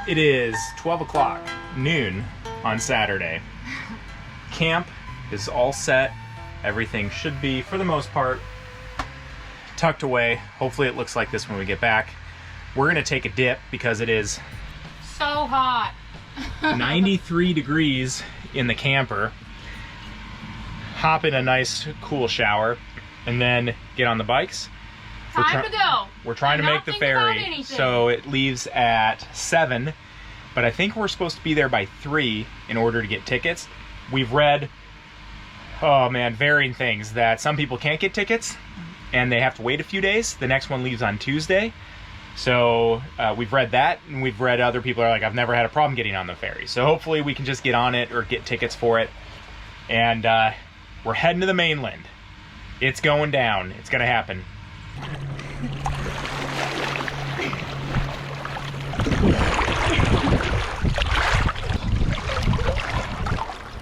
It is 12 o'clock, noon on Saturday. Camp is all set. Everything should be, for the most part, tucked away. Hopefully it looks like this when we get back. We're gonna take a dip because it is so hot. 93 degrees in the camper. Hop in a nice cool shower and then get on the bikes. Time to go. We're trying to make the ferry, so it leaves at 7, but I think we're supposed to be there by 3 in order to get tickets. We've read, oh man, varying things, that some people can't get tickets and they have to wait a few days. The next one leaves on Tuesday. So we've read that, and we've read other people are like, I've never had a problem getting on the ferry. So hopefully we can just get on it or get tickets for it. And we're heading to the mainland. It's going down. It's gonna happen.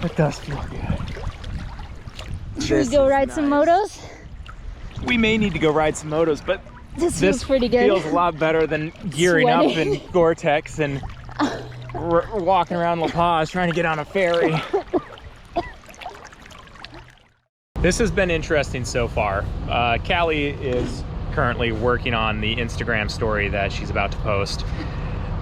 It does feel good. Should we go ride some motos? We may need to go ride some motos, but this feels pretty good. Feels a lot better than gearing up in Gore-Tex and walking around La Paz trying to get on a ferry. This has been interesting so far. Callie is currently working on the Instagram story that she's about to post.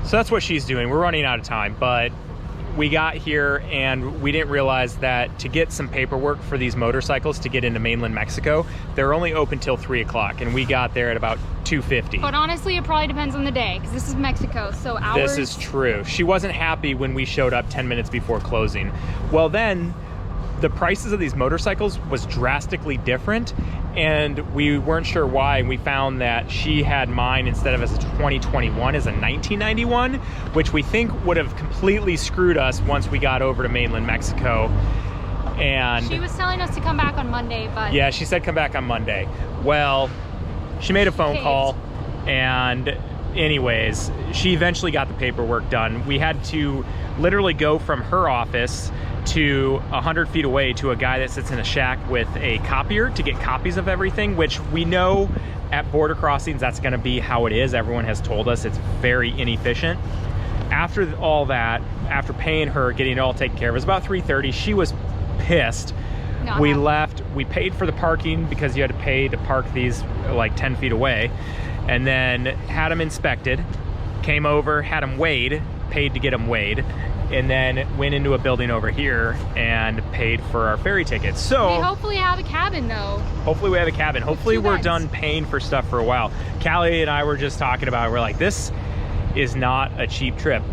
So that's what she's doing. We're running out of time, but we got here and we didn't realize that to get some paperwork for these motorcycles to get into mainland Mexico, they're only open till 3 o'clock, and we got there at about 2:50. But honestly, it probably depends on the day, because this is Mexico, so hours... This is true. She wasn't happy when we showed up 10 minutes before closing. Well then, the prices of these motorcycles was drastically different, and we weren't sure why. We found that she had mine, instead of as a 2021, as a 1991, which we think would have completely screwed us once we got over to mainland Mexico. And she was telling us to come back on Monday, but... Yeah, she said come back on Monday. Well, she made a phone call, and anyways, she eventually got the paperwork done. We had to literally go from her office to 100 feet away to a guy that sits in a shack with a copier to get copies of everything, which we know at border crossings that's going to be how it is. Everyone has told us it's very inefficient. After all that, after paying her, getting it all taken care of, it was about 3:30. She was pissed. We left. We paid for the parking because you had to pay to park these like 10 feet away, and then had them inspected, came over, had them weighed, paid to get them weighed, and then went into a building over here and paid for our ferry tickets. So we hopefully have a cabin though. Hopefully we have a cabin. Hopefully we're done paying for stuff for a while. Callie and I were just talking about it. We're like, this is not a cheap trip.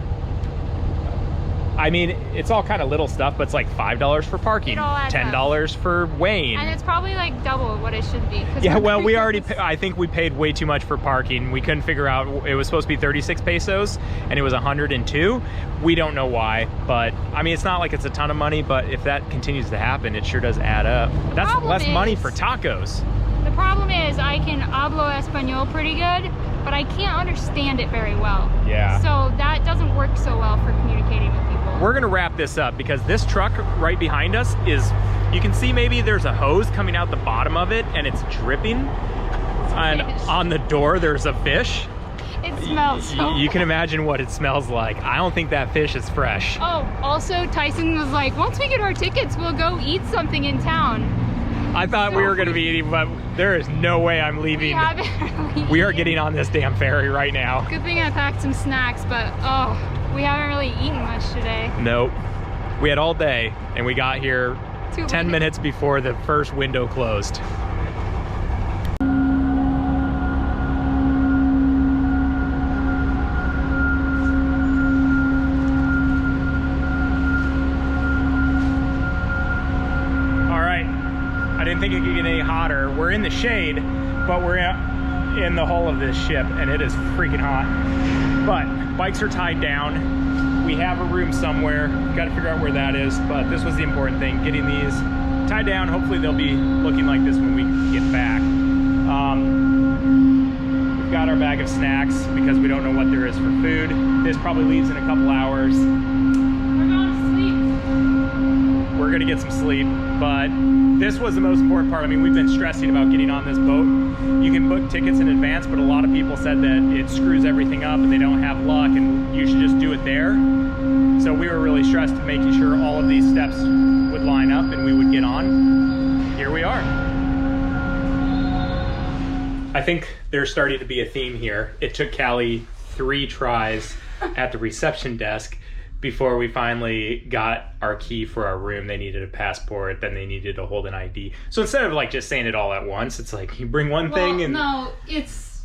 I mean, it's all kind of little stuff, but it's like $5 for parking, $10 for weighing. And it's probably like double what it should be. Yeah, well, we already, I think we paid way too much for parking. We couldn't figure out, it was supposed to be 36 pesos and it was 102. We don't know why, but I mean, it's not like it's a ton of money, but if that continues to happen, it sure does add up. That's less money for tacos. The problem is I can hablo español pretty good, but I can't understand it very well. Yeah. So that doesn't work so well for communicating with people. We're gonna wrap this up because this truck right behind us is, you can see maybe there's a hose coming out the bottom of it and it's dripping. And on the door there's a fish. It smells so You can imagine what it smells like. I don't think that fish is fresh. Oh, also Tyson was like, once we get our tickets, we'll go eat something in town. I thought we were going to be eating, but there is no way I'm leaving. We are getting on this damn ferry right now. Good thing I packed some snacks, but oh, we haven't really eaten much today. Nope. We had all day, and we got here 10 minutes before the first window closed. I didn't think it could get any hotter. We're in the shade, but we're in the hull of this ship, and it is freaking hot. But bikes are tied down. We have a room somewhere. Got to figure out where that is, but this was the important thing, getting these tied down. Hopefully they'll be looking like this when we get back. We've got our bag of snacks because we don't know what there is for food. This probably leaves in a couple hours. We're going to sleep. We're gonna get some sleep. But this was the most important part. I mean, we've been stressing about getting on this boat. You can book tickets in advance, but a lot of people said that it screws everything up and they don't have luck and you should just do it there. So we were really stressed making sure all of these steps would line up and we would get on. Here we are. I think there's starting to be a theme here. It took Callie 3 tries at the reception desk before we finally got our key for our room. They needed a passport, then they needed to hold an ID. So instead of like just saying it all at once, it's like you bring one thing and... No, it's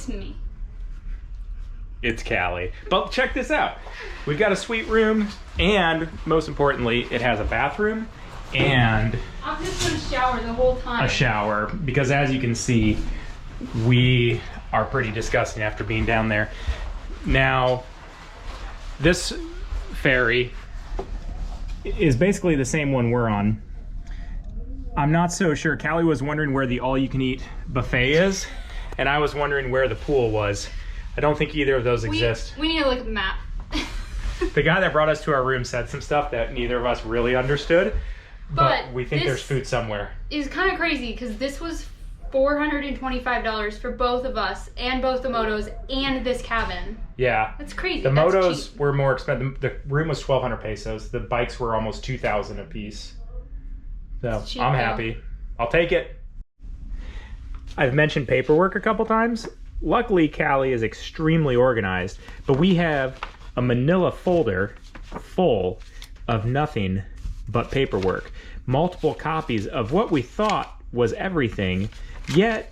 me. It's Callie. But check this out. We've got a sweet room, and most importantly, it has a bathroom and... I'm just gonna shower the whole time. A shower, because as you can see, we are pretty disgusting after being down there. Now, this ferry is basically the same one we're on. I'm not so sure. Callie was wondering where the all-you-can-eat buffet is, and I was wondering where the pool was. I don't think either of those exist. We need to look at the map. The guy that brought us to our room said some stuff that neither of us really understood, but we think there's food somewhere. It's kind of crazy because this was $425 for both of us and both the motos and this cabin. Yeah. That's crazy. The motos were more expensive. The room was 1,200 pesos. The bikes were almost 2,000 a piece. So I'm happy. I'll take it. I've mentioned paperwork a couple times. Luckily, Callie is extremely organized, but we have a manila folder full of nothing but paperwork. Multiple copies of what we thought was everything, yet,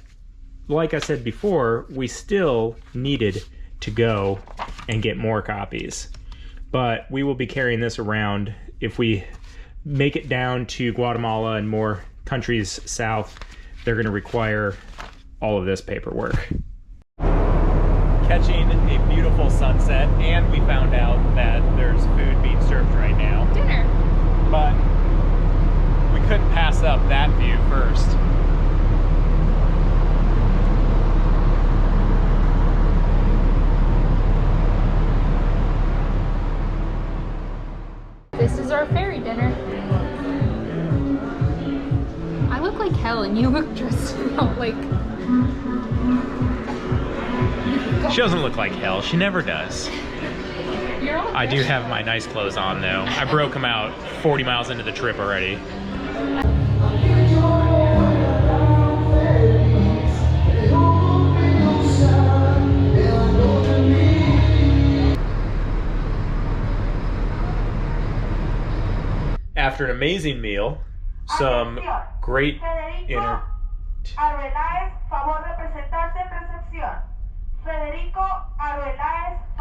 like I said before, we still needed to go and get more copies. But we will be carrying this around. If we make it down to Guatemala and more countries south, they're going to require all of this paperwork. Catching a beautiful sunset, and we found out that there's food being served right now. Dinner. But we couldn't pass up that view first. This is our ferry dinner. I look like hell and you look just like... She doesn't look like hell. She never does. I do have my nice clothes on though. I broke them out 40 miles into the trip already. After an amazing meal, some great inner... I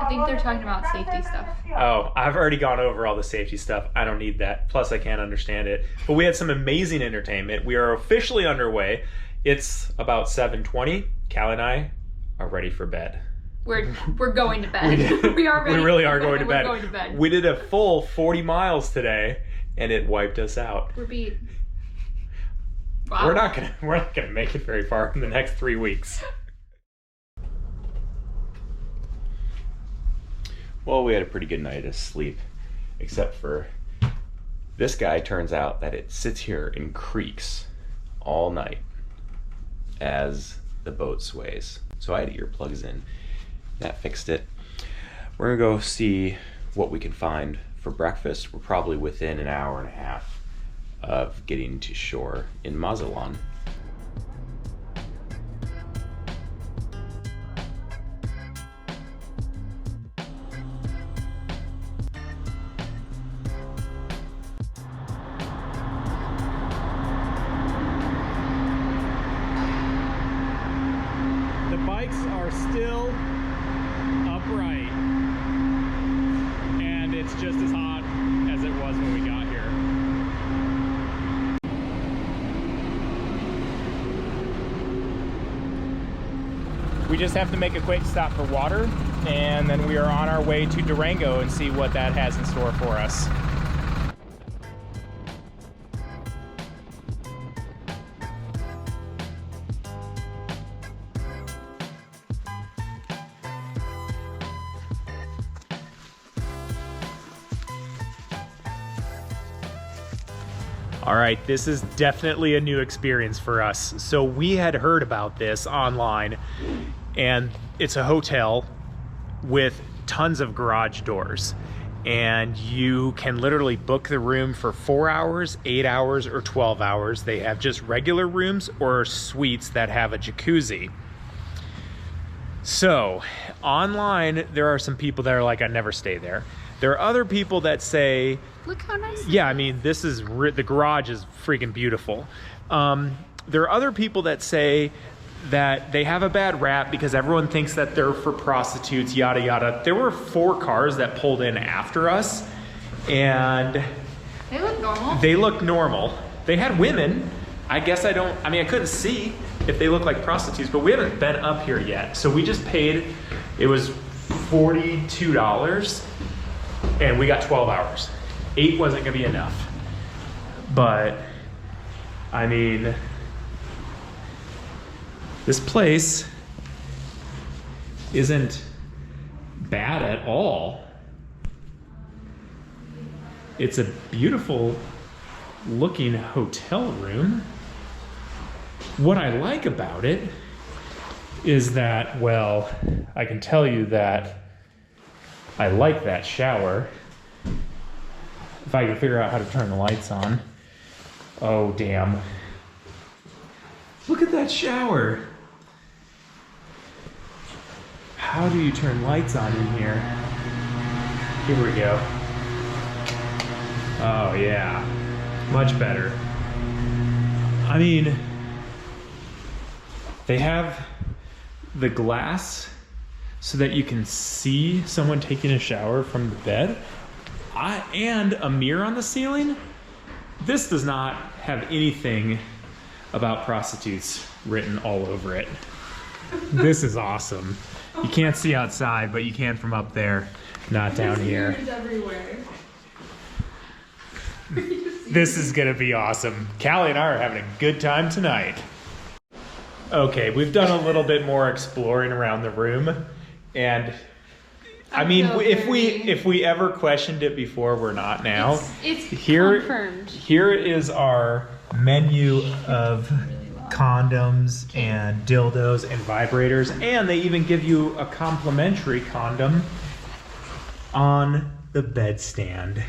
think they're talking about safety stuff. Oh, I've already gone over all the safety stuff. I don't need that. Plus, I can't understand it. But we had some amazing entertainment. We are officially underway. It's about 7:20. Callie and I are ready for bed. We're going to bed. We are ready. We really are going to bed. We're going to bed. We did a full 40 miles today, and it wiped us out. We're beat. Wow. We're not gonna make it very far in the next 3 weeks. Well, we had a pretty good night of sleep, except for this guy. Turns out that it sits here and creaks all night as the boat sways. So I had earplugs in. That fixed it. We're gonna go see what we can find for breakfast. We're probably within an hour and a half of getting to shore in Mazatlan. Are still upright, and it's just as hot as it was when we got here. We just have to make a quick stop for water, and then we are on our way to Durango and see what that has in store for us. All right, this is definitely a new experience for us. So we had heard about this online, and it's a hotel with tons of garage doors. And you can literally book the room for 4 hours, 8 hours, or 12 hours. They have just regular rooms or suites that have a jacuzzi. So online, there are some people that are like, I never stay there. There are other people that say, look how nice. Yeah, I mean, this is, the garage is freaking beautiful. There are other people that say that they have a bad rap because everyone thinks that they're for prostitutes, yada, yada. There were 4 cars that pulled in after us, and They look normal. they looked normal. They had women. I guess I couldn't see if they look like prostitutes, but we haven't been up here yet. So we just paid, it was $42, and we got 12 hours. 8 wasn't gonna be enough. But, I mean, this place isn't bad at all. It's a beautiful looking hotel room. What I like about it is that, well, I can tell you that I like that shower. If I can figure out how to turn the lights on. Oh, damn. Look at that shower. How do you turn lights on in here? Here we go. Oh, yeah. Much better. I mean, they have the glass so that you can see someone taking a shower from the bed. And a mirror on the ceiling. This does not have anything about prostitutes written all over it. This is awesome. You can't see outside, but you can from up there, not down here. Everywhere. This is gonna be awesome. Callie and I are having a good time tonight. Okay, we've done a little bit more exploring around the room, and I mean, if we ever questioned it before, we're not now. It's here, confirmed. Here is our menu of condoms and dildos and vibrators, and they even give you a complimentary condom on the bedstand.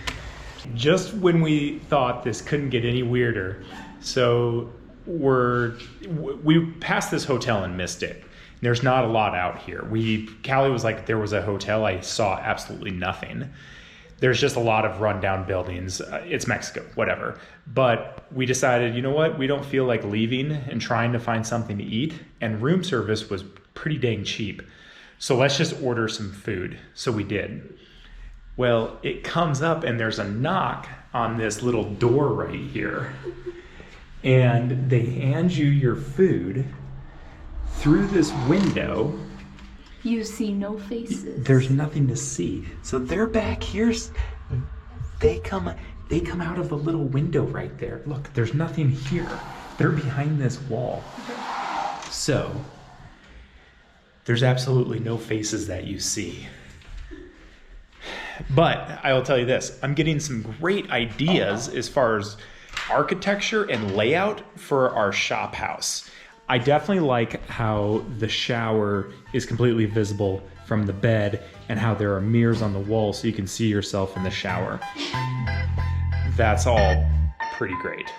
Just when we thought this couldn't get any weirder, so we passed this hotel and missed it. There's not a lot out here. Callie was like, there was a hotel, I saw absolutely nothing. There's just a lot of rundown buildings. It's Mexico, whatever. But we decided, you know what? We don't feel like leaving and trying to find something to eat. And room service was pretty dang cheap. So let's just order some food. So we did. Well, it comes up and there's a knock on this little door right here. And they hand you your food through this window. You see no faces. There's nothing to see. So they're back here. They come out of the little window right there. Look, there's nothing here. They're behind this wall. So there's absolutely no faces that you see. But I will tell you this, I'm getting some great ideas as far as architecture and layout for our shop house. I definitely like how the shower is completely visible from the bed and how there are mirrors on the wall so you can see yourself in the shower. That's all pretty great.